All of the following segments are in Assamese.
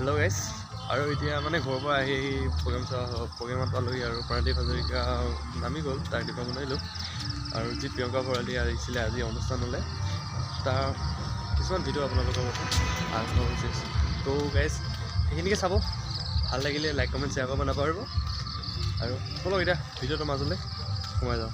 হেল্ল' গাইজ আৰু এতিয়া মানে ঘৰৰ পৰা আহি প্ৰগ্ৰেমত পালোহি আৰু প্ৰণদীপ হাজৰিকা নামি গ'ল, তাৰ দিপা বনাইলোঁ আৰু যি প্ৰিয়ংকা ভৰালী আহিছিলে আজি অনুষ্ঠানলৈ তাৰ কিছুমান ভিডিঅ' আপোনালোকৰ মতে আৰম্ভ হৈছে। ত' গাইজ সেইখিনিকে চাব, ভাল লাগিলে লাইক কমেণ্ট শ্বেয়াৰ কৰিব নাপাহৰিব আৰু ব'লক এতিয়া ভিডিঅ'টোৰ মাজলৈ সোমাই যাওঁ।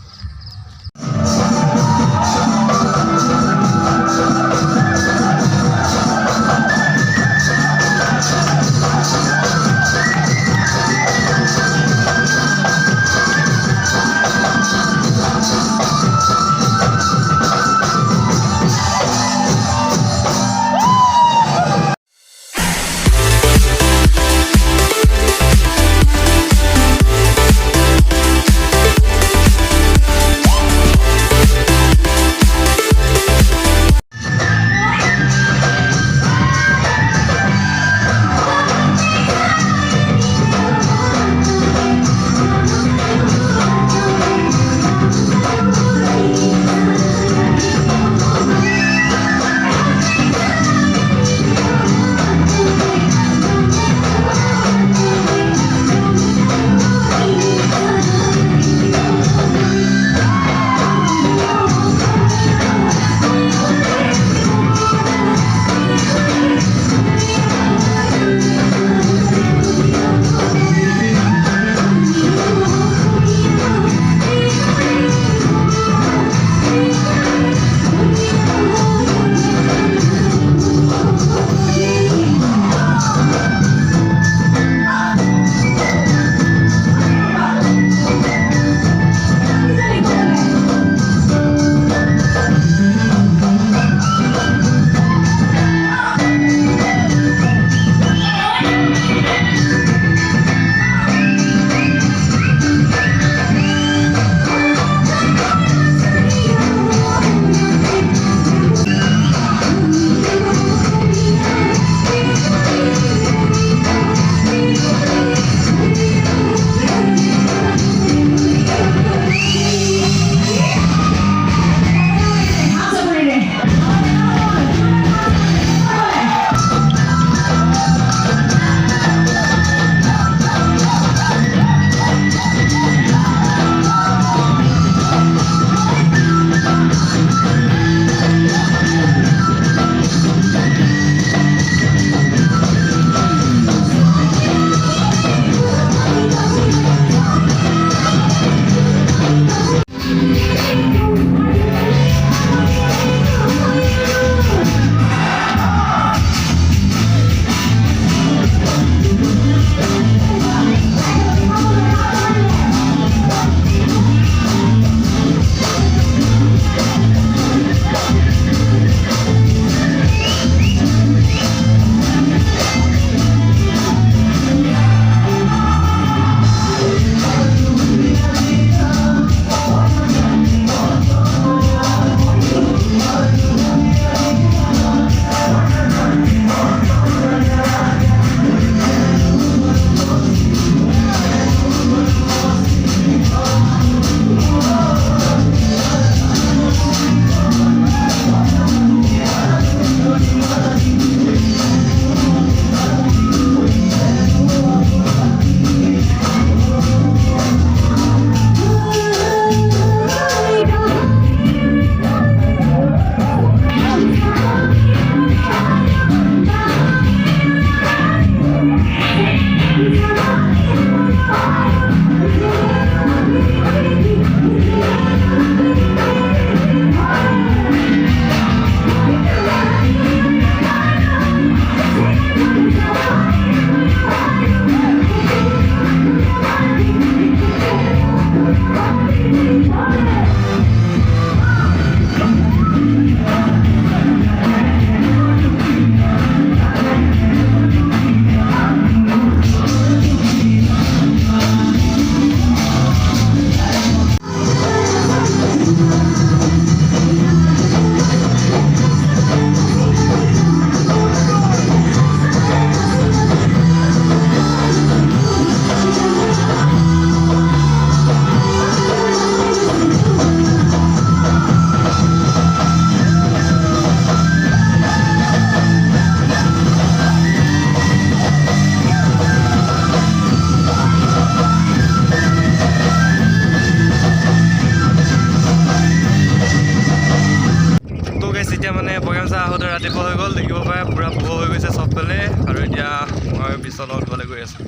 ইতিমধ্যে ৰাতিপুৱা হৈ গ'ল, দেখিব পাৰে পূৰা পোহৰ হৈ গৈছে চবফালে। আৰু এতিয়া মই বিশ্বনাথ উঠবলৈ গৈ আছোঁ।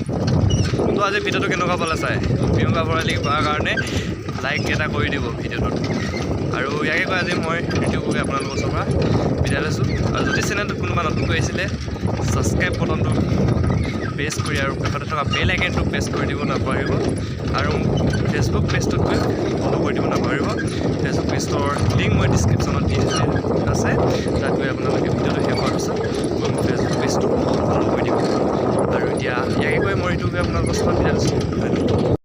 তো আজি ভিডিঅ'টো কেনেকুৱা পালে চাই, প্ৰিয়ংকা ভৰালীক পোৱাৰ কাৰণে লাইক এটা কৰি দিব ভিডিঅ'টোত। আৰু ইয়াকে কৈ আজি মই ঋতুকে আপোনালোকৰ ওচৰৰ পৰা বিদায় লৈছোঁ। আৰু যদি চেনেলটোত কোনোবা নতুনকৈ আহিছিলে, ছাবস্ক্ৰাইব বটনটো প্ৰেছ কৰি আৰু কাষতে থকা বেল আইকনটো প্ৰেছ কৰি দিব নাপাহৰিব। আৰু ফেচবুক পেজটোত গৈ ফ'ল' কৰি দিব নাপাহৰিব। ফেচবুক পেজটোৰ লিংক মই ডিছক্ৰিপশ্যনত দি দিছোঁ।